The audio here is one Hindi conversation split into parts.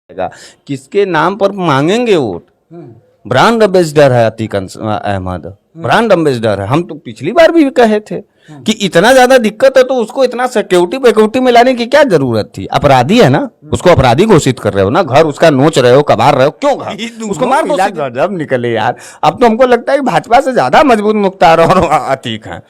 जाएगा। किसके नाम पर मांगेंगे वोट? ब्रांड एम्बेसडर है अतीक अहमद, ब्रांड एम्बेसडर है। हम तो पिछली बार भी कहे थे कि इतना ज्यादा दिक्कत है तो उसको इतना सिक्योरिटी में लाने की क्या जरूरत थी? अपराधी है ना, उसको अपराधी घोषित कर रहे हो ना, घर उसका नोच रहे हो, कबार रहे हो, क्यों घर उसको मार दो? गजब निकले यार। अब तो हमको लगता है कि भाजपा से ज्यादा मजबूत मुख्तार और अतीक हैं।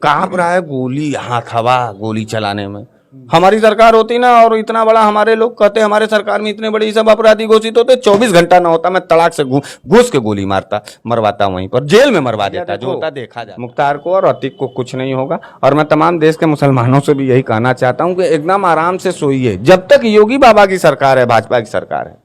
कांप रहा है गोली, हाथ हवा गोली चलाने में। हमारी सरकार होती ना और इतना बड़ा, हमारे लोग कहते हमारे सरकार में इतने बड़े सब अपराधी घोषित होते, 24 घंटा ना होता मैं तड़ाक से घुस के गोली मारता, मरवाता, वहीं पर जेल में मरवा देता। जो होता देखा जाए। मुख्तार को और अतीक को कुछ नहीं होगा। और मैं तमाम देश के मुसलमानों से भी यही कहना चाहता हूं कि एकदम आराम से सोइए। जब तक योगी बाबा की सरकार है, भाजपा की सरकार है,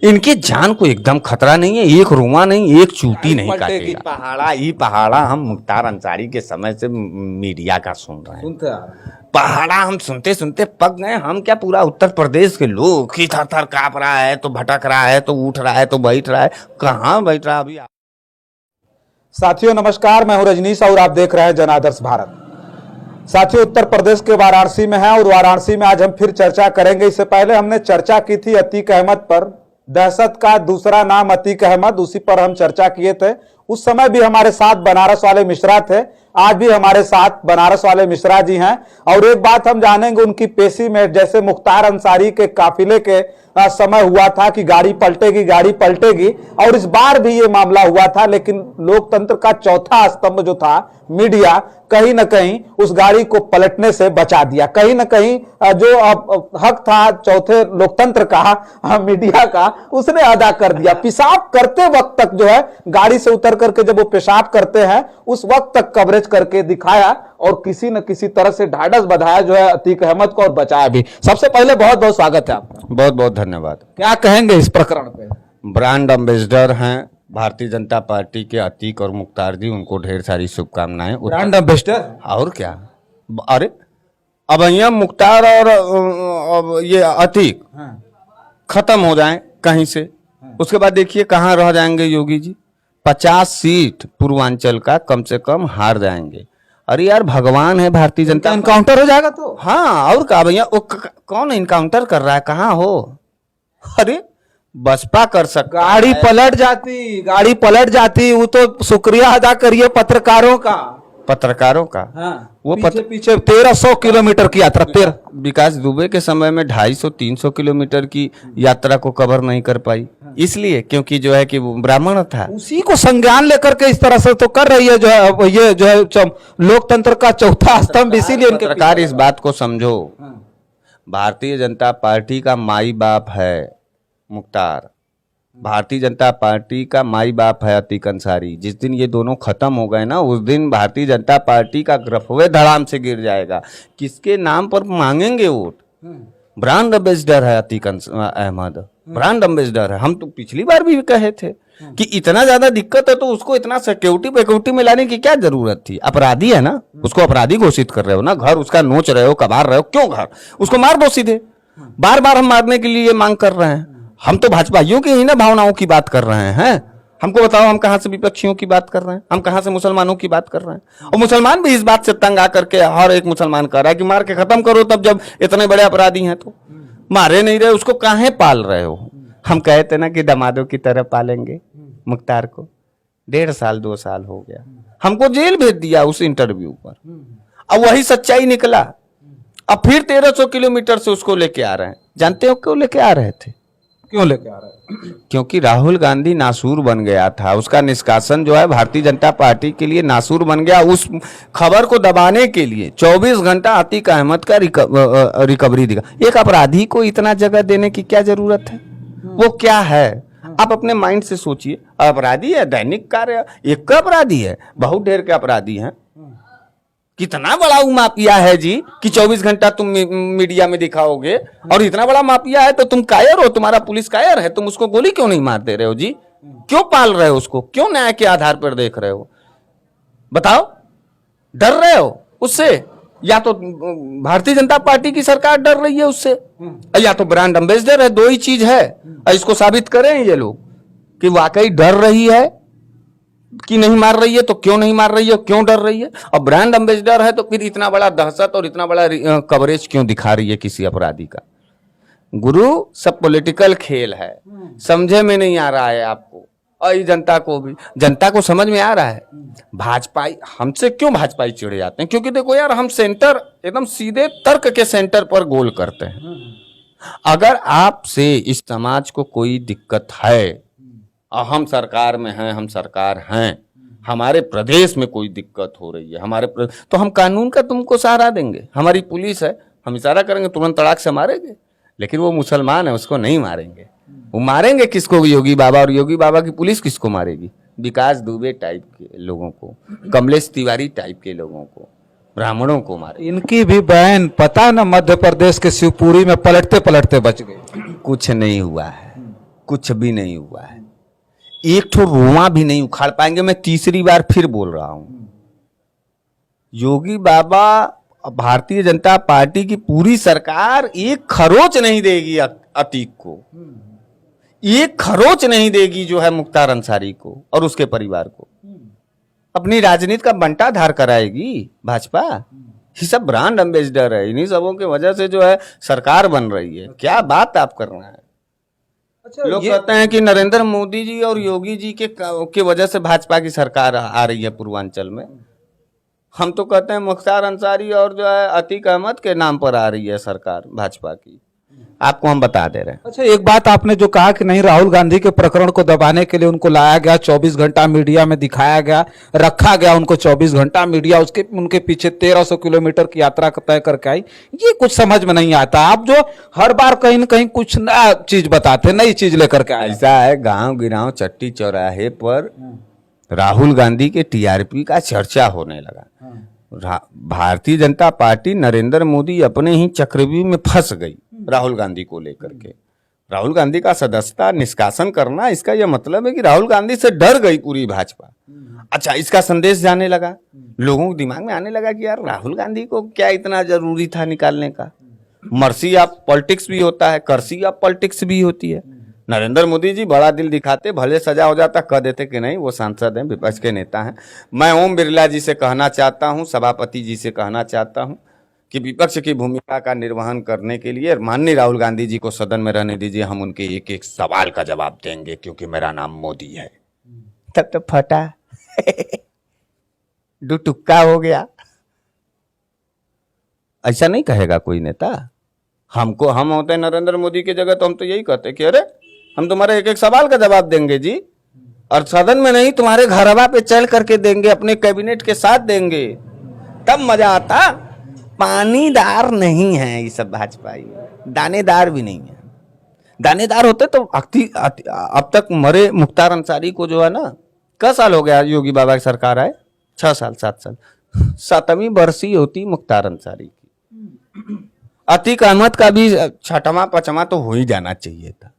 इनकी जान को एकदम खतरा नहीं है। एक रुआ नहीं, एक चूटी नहीं काटेगा। पहाड़ा हम मुख्तार अंसारी के समय से मीडिया का सुन रहे हैं। पहाड़ा हम सुनते सुनते पक गए। हम क्या, पूरा उत्तर प्रदेश के लोग कि थर थर कांप रहा है, तो भटक रहा है, तो उठ रहा है, तो बैठ रहा है। कहाँ बैठ रहा अभी? साथियों नमस्कार, मैं हूं रजनीश और आप देख रहे हैं जन आदर्श भारत। साथियों, उत्तर प्रदेश के वाराणसी में है और वाराणसी में आज हम फिर चर्चा करेंगे। इससे पहले हमने चर्चा की थी अतीक अहमद पर। दहशत का दूसरा नाम अतीक अहमद, उसी पर हम चर्चा किए थे। उस समय भी हमारे साथ बनारस वाले मिश्रा थे, आज भी हमारे साथ बनारस वाले मिश्रा जी हैं। और एक बात हम जानेंगे उनकी पेशी में, जैसे मुख्तार अंसारी के काफिले के समय हुआ था कि गाड़ी पलटेगी, और इस बार भी ये मामला हुआ था। लेकिन लोकतंत्र का चौथा स्तंभ जो था मीडिया, कहीं ना कहीं उस गाड़ी को पलटने से बचा दिया। कहीं ना कहीं जो हक था चौथे लोकतंत्र का, मीडिया का, उसने अदा कर दिया। पेशाब करते वक्त तक जो है, गाड़ी से उतर करके जब वो पेशाब करते हैं उस वक्त तक कवरेज करके दिखाया और किसी न किसी तरह से ढाढ़स बंधाया जो है अतीक अहमद को, और बचाया भी। सबसे पहले बहुत बहुत स्वागत है आपका। बहुत बहुत धन्यवाद। क्या कहेंगे इस प्रकरण पे? ब्रांड एम्बेसडर हैं भारतीय जनता पार्टी के अतीक और मुख्तार जी, उनको ढेर सारी शुभकामनाएं। ब्रांड एम्बेसडर और क्या? अरे अब यहाँ मुख्तार और ये अतीक खत्म हो जाएं कहीं से, उसके बाद देखिए कहाँ रह जाएंगे योगी जी। 50 सीट पूर्वांचल का कम से कम हार जाएंगे। अरे यार, भगवान है भारतीय जनता। एनकाउंटर हो जाएगा तो? हाँ, और क्या भैया, कौन इनकाउंटर कर रहा है? कहाँ हो? अरे बसपा कर सकता। गाड़ी पलट जाती, वो तो शुक्रिया अदा करिए पत्रकारों का। हाँ, वो पीछे 1300 किलोमीटर की यात्रा, विकास दुबे के समय में 250-300 किलोमीटर की यात्रा को कवर नहीं कर पाई, इसलिए क्योंकि जो है कि वो ब्राह्मण था। उसी को संज्ञान लेकर के इस तरह से तो कर रही है जो है, ये जो है लोकतंत्र का चौथा स्तंभ। इसीलिए सरकार इस बात को समझो, भारतीय जनता पार्टी का माई बाप है मुख्तार, भारतीय जनता पार्टी का माई बाप है अतीक अंसारी। जिस दिन ये दोनों खत्म हो गए ना, उस दिन भारतीय जनता पार्टी का ग्रफवे धड़ाम से गिर जाएगा। किसके नाम पर मांगेंगे वोट? ब्रांड एम्बेसडर है अतीक अहमद, ब्रांड एम्बेसडर है। हम तो पिछली बार भी कहे थे कि इतना ज्यादा दिक्कत है तो उसको इतना सिक्योरिटी में लाने की क्या जरूरत थी? अपराधी है ना, उसको अपराधी घोषित कर रहे हो ना, घर उसका नोच रहे हो, कबार रहे हो, क्यों घर उसको मार दो सीधे। बार बार हम मारने के लिए मांग कर रहे हैं। हम तो भाजपाइयों की ही ना भावनाओं की बात कर रहे हैं। हमको बताओ, हम कहां से विपक्षियों की बात कर रहे हैं? हम कहां से मुसलमानों की बात कर रहे हैं? और मुसलमान भी इस बात से तंग आकर के, हर एक मुसलमान कह रहा है कि मार के खत्म करो। तब जब इतने बड़े अपराधी हैं तो मारे नहीं रहे, उसको काहे पाल रहे हो? हम कहते ना कि दमादों की तरह पालेंगे मुख्तार को। 1.5 साल 2 साल हो गया, हमको जेल भेज दिया उस इंटरव्यू पर। अब वही सच्चाई निकला। अब फिर 1300 किलोमीटर से उसको लेके आ रहे हैं। जानते हो क्यों लेके आ रहे थे? क्यों लेके आ रहे हैं? क्योंकि राहुल गांधी नासूर बन गया था। उसका निष्कासन जो है भारतीय जनता पार्टी के लिए नासूर बन गया। उस खबर को दबाने के लिए 24 घंटा अतीक अहमद का रिकवरी दिखा। एक अपराधी को इतना जगह देने की क्या जरूरत है? वो क्या है? आप अपने माइंड से सोचिए। अपराधी है, दैनिक कार्य एक का अपराधी है, बहुत ढेर के अपराधी हैं। कितना बड़ा वो माफिया है जी कि 24 घंटा तुम मीडिया में दिखाओगे। और इतना बड़ा माफिया है तो तुम कायर हो, तुम्हारा पुलिस कायर है, तुम उसको गोली क्यों नहीं मार दे रहे हो जी? क्यों पाल रहे हो उसको? क्यों न्याय के आधार पर देख रहे हो? बताओ, डर रहे हो उससे? या तो भारतीय जनता पार्टी की सरकार डर रही है उससे, या तो ब्रांड एम्बेसडर है। दो ही चीज है। इसको साबित करें ये लोग कि वाकई डर रही है कि नहीं मार रही है, तो क्यों नहीं मार रही है, क्यों डर रही है? और ब्रांड एम्बेसडर है तो फिर इतना बड़ा दहशत और इतना बड़ा कवरेज क्यों दिखा रही है किसी अपराधी का? गुरु सब पॉलिटिकल खेल है, समझे में नहीं आ रहा है आपको और ये जनता को भी, जनता को समझ में आ रहा है। भाजपाई हमसे क्यों भाजपाई चिढ़ जाते हैं? क्योंकि देखो यार, हम सेंटर एकदम सीधे तर्क के सेंटर पर गोल करते हैं। अगर आपसे इस समाज को कोई दिक्कत है और हम सरकार में हैं, हम सरकार हैं, हमारे प्रदेश में कोई दिक्कत हो रही है तो हम कानून का तुमको सहारा देंगे। हमारी पुलिस है, हम इशारा करेंगे तुरंत तड़ाक से मारेंगे। लेकिन वो मुसलमान है, उसको नहीं मारेंगे। वो मारेंगे किसको? योगी बाबा, और योगी बाबा की पुलिस किसको मारेगी? विकास दुबे टाइप के लोगों को, कमलेश तिवारी टाइप के लोगों को, ब्राह्मणों को मारे। इनकी भी बहन पता न मध्य प्रदेश के शिवपुरी में पलटते पलटते बच गई। कुछ नहीं हुआ है, कुछ भी नहीं हुआ है, एक ठो रोआ भी नहीं उखाड़ पाएंगे। मैं तीसरी बार फिर बोल रहा हूं, योगी बाबा, भारतीय जनता पार्टी की पूरी सरकार एक खरोच नहीं देगी अतीक को, एक खरोच नहीं देगी जो है मुख्तार अंसारी को और उसके परिवार को। अपनी राजनीति का बंटाधार कराएगी भाजपा। ये सब ब्रांड एम्बेसडर है, इन्हीं सबों की वजह से जो है सरकार बन रही है। क्या बात आप कर रहे हैं? लोग कहते हैं कि नरेंद्र मोदी जी और योगी जी के वजह से भाजपा की सरकार आ रही है पूर्वांचल में। हम तो कहते हैं मुख्तार अंसारी और जो है अतीक अहमद के नाम पर आ रही है सरकार भाजपा की। आपको हम बता दे रहे हैं। अच्छा, एक बात आपने जो कहा कि नहीं, राहुल गांधी के प्रकरण को दबाने के लिए उनको लाया गया, 24 घंटा मीडिया में दिखाया गया, रखा गया उनको 24 घंटा मीडिया उसके उनके पीछे 1300 किलोमीटर की यात्रा तय करके आई। ये कुछ समझ में नहीं आता। आप जो हर बार कहीं न कहीं कुछ नया चीज बताते, नई चीज लेकर के आए। ऐसा है, गांव गिराव चट्टी चौराहे पर राहुल गांधी के टीआरपी का चर्चा होने लगा। भारतीय जनता पार्टी, नरेंद्र मोदी अपने ही चक्रव्यूह में फंस गई राहुल गांधी को लेकर के। राहुल गांधी का सदस्यता निष्कासन करना, इसका यह मतलब है कि राहुल गांधी से डर गई पूरी भाजपा। अच्छा, इसका संदेश जाने लगा, लोगों के दिमाग में आने लगा कि यार राहुल गांधी को क्या इतना जरूरी था निकालने का। मर्सी ऑफ पॉलिटिक्स भी होता है, कर्सी ऑफ पॉलिटिक्स भी होती है। नरेंद्र मोदी जी बड़ा दिल दिखाते, भले सजा हो जाता कह देते कि नहीं वो सांसद हैं, विपक्ष के नेता हैं। मैं ओम बिरला जी से कहना चाहता हूं, सभापति जी से कहना चाहता हूं कि विपक्ष की भूमिका का निर्वहन करने के लिए माननीय राहुल गांधी जी को सदन में रहने दीजिए। हम उनके एक एक सवाल का जवाब देंगे क्योंकि मेरा नाम मोदी है। तब तो फटा दुटुक्का हो गया। ऐसा नहीं कहेगा कोई नेता। हम होते नरेंद्र मोदी की जगह तो हम तो यही कहते कि अरे हम तुम्हारे एक एक सवाल का जवाब देंगे जी, और सदन में नहीं, तुम्हारे घरवा पे चल करके देंगे, अपने कैबिनेट के साथ देंगे, तब मजा आता। पानीदार नहीं है ये सब भाजपाई, दानेदार भी नहीं है। दानेदार होते तो अब तक मरे मुख्तार अंसारी को जो है ना, क्या साल हो गया योगी बाबा की सरकार आए? 6 साल 7 साल, 7वीं बरसी होती मुख्तार अंसारी की। अतीक अहमद का भी 6वां 5वां तो हो ही जाना चाहिए था,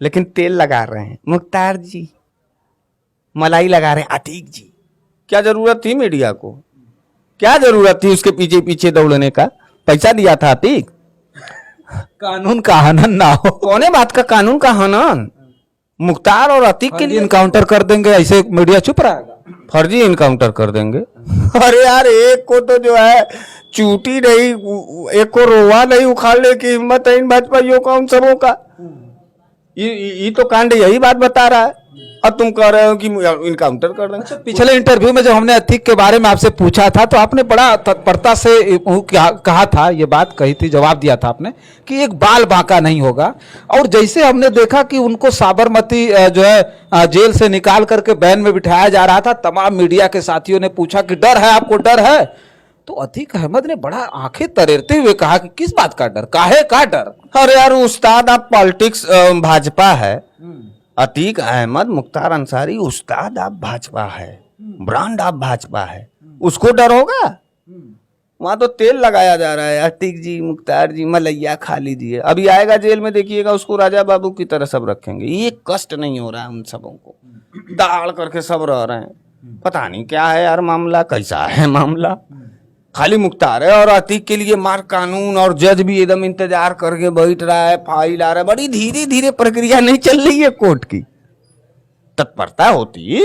लेकिन तेल लगा रहे हैं मुख्तार जी, मलाई लगा रहे हैं अतीक जी। क्या जरूरत थी मीडिया को? क्या जरूरत थी उसके पीछे पीछे दौड़ने का? पैसा दिया था अतीक। कानून का हनन ना हो। कौने बात का कानून का हनन? मुख्तार और अतीक के लिए इनकाउंटर कर देंगे, ऐसे मीडिया चुप रहेगा? फर्जी इनकाउंटर कर देंगे। अरे यार, एक को तो जो है चूटी नहीं, एक को रोवा नहीं उखाड़ने की हिम्मत है इन भाजपाइयों का, उन सबों का। ये तो कांड यही बात बता रहा है। अब तुम कह रहे हो कि इनकाउंटर कर देंगे। अच्छा, पिछले इंटरव्यू में जब हमने अतीक के बारे में आपसे पूछा था तो आपने बड़ा तत्परता से कहा था, ये बात कही थी, जवाब दिया था आपने कि एक बाल बांका नहीं होगा। और जैसे हमने देखा कि उनको साबरमती जो है जेल से निकाल करके बैन में बिठाया जा रहा था, तमाम मीडिया के साथियों ने पूछा कि डर है आपको, डर है? तो अतीक अहमद ने बड़ा आंखें तरेरते हुए कहा कि किस बात का डर, काहे का डर? अरे यार, उस्ताद ऑफ पॉलिटिक्स भाजपा है अतीक अहमद। मुख्तार अंसारी उस्ताद ऑफ भाजपा है, ब्रांड ऑफ भाजपा है, उसको डर होगा? वहां तो तेल लगाया जा रहा है, अतीक जी, मुख्तार जी, मलैया खा लीजिए। अभी आएगा जेल में, देखिएगा उसको राजा बाबू की तरह सब रखेंगे। ये कष्ट नहीं हो रहा है उन सबों को, दाड़ करके सब रह रहे हैं। पता नहीं क्या है यार मामला, कैसा है मामला। खाली मुख्तार है और अतीक के लिए मार कानून, और जज भी एकदम इंतजार करके बैठ रहा है, फाइल आ रहा है। बड़ी धीरे धीरे प्रक्रिया नहीं चल रही है कोर्ट की। तत्परता होती,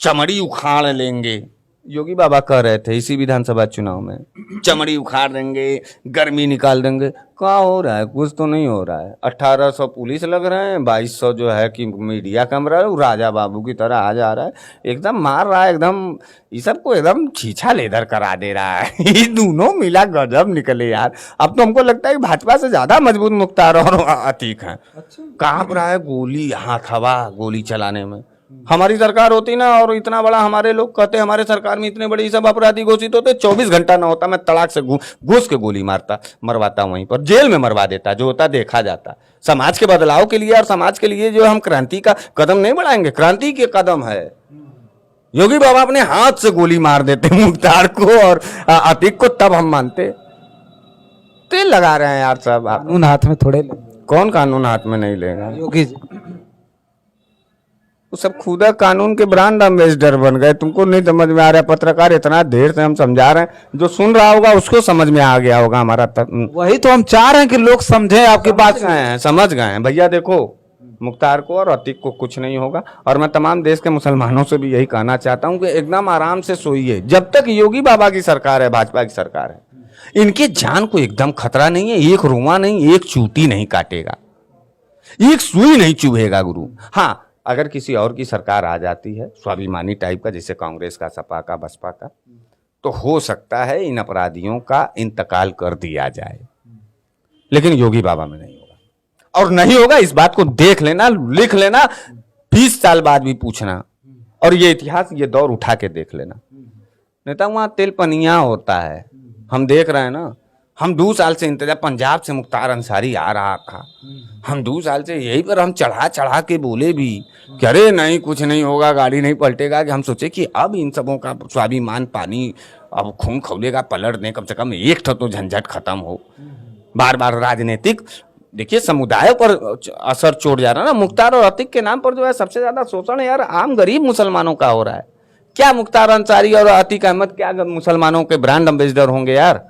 चमड़ी उखाड़ लेंगे, योगी बाबा कह रहे थे इसी विधानसभा चुनाव में, चमड़ी उखाड़ देंगे, गर्मी निकाल देंगे। क्या हो रहा है? कुछ तो नहीं हो रहा है। 1800 पुलिस लग रहे हैं, 2200 जो है कि मीडिया कैमरा है, वो राजा बाबू की तरह आ जा रहा है, एकदम मार रहा है, एकदम ये सबको एकदम छीछा लेदर करा दे रहा है। ये दोनों मिला गजब निकले यार। अब तो हमको लगता है कि भाजपा से ज्यादा मजबूत मुख्तार और अतीक है। कांप रहा है गोली, हाथ हवा गोली चलाने में। हमारी सरकार होती ना, और इतना बड़ा हमारे लोग कहते हमारे सरकार में इतने बड़े सब अपराधी घोषित होते, 24 घंटा ना होता मैं तड़ाक से घुस के गोली मरवाता, वहीं पर जेल में मरवा देता। जो होता देखा जाता। समाज के बदलाव के लिए और समाज के लिए जो हम क्रांति का कदम नहीं बढ़ाएंगे, क्रांति के कदम है। योगी बाबा अपने हाथ से गोली मार देते मुख्तार को और अतीक को, तब हम मानते। तेल लगा रहे हैं यार सब। कानून हाथ में थोड़े लेंगे। कौन कानून हाथ में नहीं लेगा? योगी जी वो सब खुदा कानून के ब्रांड एम्बेसडर बन गए। तुमको नहीं समझ में आ रहा है? पत्रकार इतना देर से हम समझा रहे हैं, जो सुन रहा होगा उसको समझ में आ गया होगा हमारा वही तो हम चाह रहे हैं कि लोग समझें आपकी बात। समझ गए हैं भैया। देखो, मुख्तार को और अतीक को कुछ नहीं होगा, और मैं तमाम देश के मुसलमानों से भी यही कहना चाहता हूं कि एकदम आराम से सोइए। जब तक योगी बाबा की सरकार है, भाजपा की सरकार है, इनके जान को एकदम खतरा नहीं है। एक रुआ नहीं, एक चूटी नहीं काटेगा, एक सुई नहीं चुभेगा गुरु। हाँ, अगर किसी और की सरकार आ जाती है स्वाभिमानी टाइप का, जैसे कांग्रेस का, सपा का, बसपा का, तो हो सकता है इन अपराधियों का इंतकाल कर दिया जाए। लेकिन योगी बाबा में नहीं होगा, और नहीं होगा इस बात को देख लेना, लिख लेना, 20 साल बाद भी पूछना, और ये इतिहास, ये दौर उठा के देख लेना। नेता वहां तेल पनिया होता है, हम देख रहे हैं ना। हम 2 साल से इंतजार, पंजाब से मुख्तार अंसारी आ रहा था, हम 2 साल से यही पर हम चढ़ा के बोले भी कि अरे नहीं, कुछ नहीं होगा, गाड़ी नहीं पलटेगा। कि हम सोचे कि अब इन सबों का स्वाभिमान पानी, अब खून खौलेगा, पलट दें, कम से कम एक तो झंझट खत्म हो। बार बार राजनीतिक देखिए समुदाय पर असर चोट जा रहा है ना। मुख्तार और अतीक के नाम पर जो है सबसे ज्यादा शोषण यार आम गरीब मुसलमानों का हो रहा है। क्या मुख्तार अंसारी और अतीक अहमद क्या मुसलमानों के ब्रांड एम्बेसडर होंगे यार?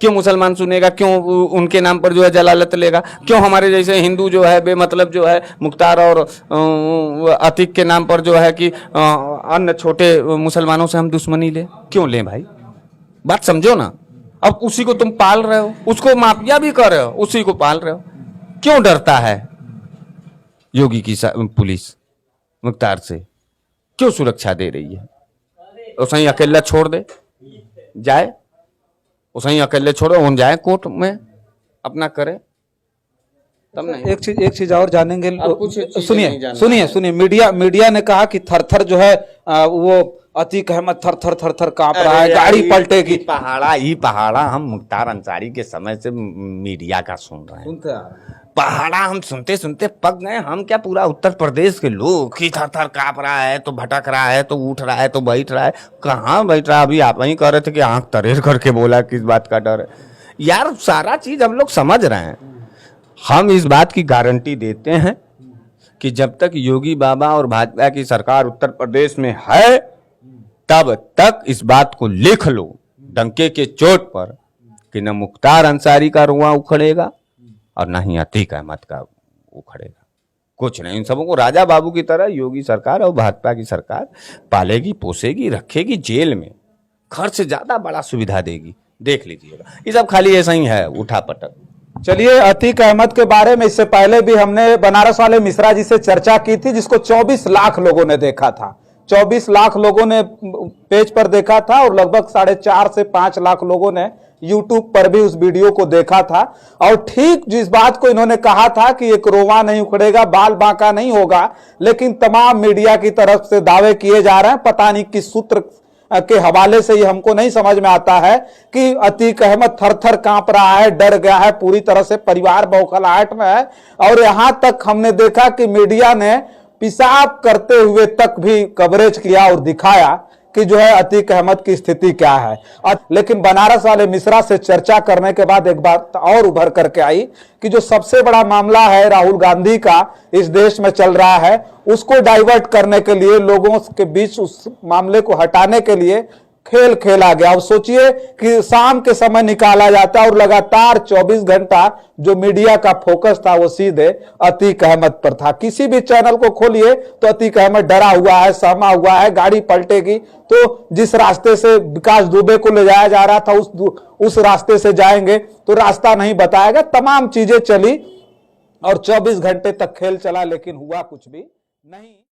क्यों मुसलमान सुनेगा? क्यों उनके नाम पर जो है जलालत लेगा? क्यों हमारे जैसे हिंदू जो है बेमतलब जो है मुख्तार और अतीक के नाम पर जो है कि अन्य छोटे मुसलमानों से हम दुश्मनी ले? क्यों लें भाई? बात समझो ना। अब उसी को तुम पाल रहे हो, उसको माफिया भी कर रहे हो, उसी को पाल रहे हो। क्यों डरता है योगी की पुलिस मुख्तार से? क्यों सुरक्षा दे रही है? उसे अकेला छोड़ दे जाए, उसे अकेले छोड़ो, उन जाए कोर्ट में अपना करे, तब नहीं। एक चीज और जानेंगे। सुनिए, मीडिया ने कहा कि थर जो है वो अतीक अहमद थर कांप रहा है, गाड़ी पलटेगी। पहाड़ा हम मुख्तार अंसारी के समय से मीडिया का सुन रहे हैं। पहाड़ा हम सुनते सुनते पक गए। हम क्या, पूरा उत्तर प्रदेश के लोग कि थर कांप रहा है, तो भटक रहा है, तो उठ रहा है, तो बैठ रहा है। कहाँ बैठ रहा है? अभी आप ही कह रहे थे कि आंख तरेर करके बोला, किस बात का डर है यार? सारा चीज हम लोग समझ रहे हैं। हम इस बात की गारंटी देते हैं कि जब तक योगी बाबा और भाजपा की सरकार उत्तर प्रदेश में है, तब तक इस बात को लिख लो डंके के चोट पर कि न मुख्तार अंसारी का रुआ उखड़ेगा और न ही अतीक अहमद का उखड़ेगा। कुछ नहीं, इन सबों को राजा बाबू की तरह योगी सरकार और भाजपा की सरकार पालेगी, पोसेगी, रखेगी, जेल में खर्च से ज्यादा बड़ा सुविधा देगी। देख लीजिएगा, ये सब खाली ऐसा ही है उठा पटक। चलिए, अतीक अहमद के बारे में इससे पहले भी हमने बनारस वाले मिश्रा जी से चर्चा की थी, जिसको 24 लाख लोगों ने देखा था। 24 लाख लोगों ने पेज पर देखा था, और लगभग 4.5 से 5 लाख लोगों ने यूट्यूब पर भी उस वीडियो को देखा था। और ठीक जिस बात को इन्होंने कहा था कि एक रोवा नहीं उखड़ेगा, बाल बांका नहीं होगा, लेकिन तमाम मीडिया की तरफ से दावे किए जा रहे हैं। पता नहीं किस सूत्र के हवाले से ये हमको नहीं समझ में आता है कि अतीक अहमद थर कांप रहा है, डर गया है, पूरी तरह से परिवार बौखलाहट में है। और यहां तक हमने देखा कि मीडिया ने पेशाब करते हुए तक भी कवरेज किया और दिखाया कि जो है अतीक अहमद की स्थिति क्या है। लेकिन बनारस वाले मिश्रा से चर्चा करने के बाद एक बात और उभर करके आई कि जो सबसे बड़ा मामला है राहुल गांधी का इस देश में चल रहा है, उसको डाइवर्ट करने के लिए, लोगों के बीच उस मामले को हटाने के लिए खेल खेला गया। अब सोचिए कि शाम के समय निकाला जाता और लगातार 24 घंटा जो मीडिया का फोकस था वो सीधे अतीक अहमद पर था। किसी भी चैनल को खोलिए तो अतीक अहमद डरा हुआ है, सहमा हुआ है, गाड़ी पलटेगी। तो जिस रास्ते से विकास दुबे को ले जाया जा रहा था उस रास्ते से जाएंगे तो रास्ता नहीं बताएगा। तमाम चीजें चली और 24 घंटे तक खेल चला, लेकिन हुआ कुछ भी नहीं।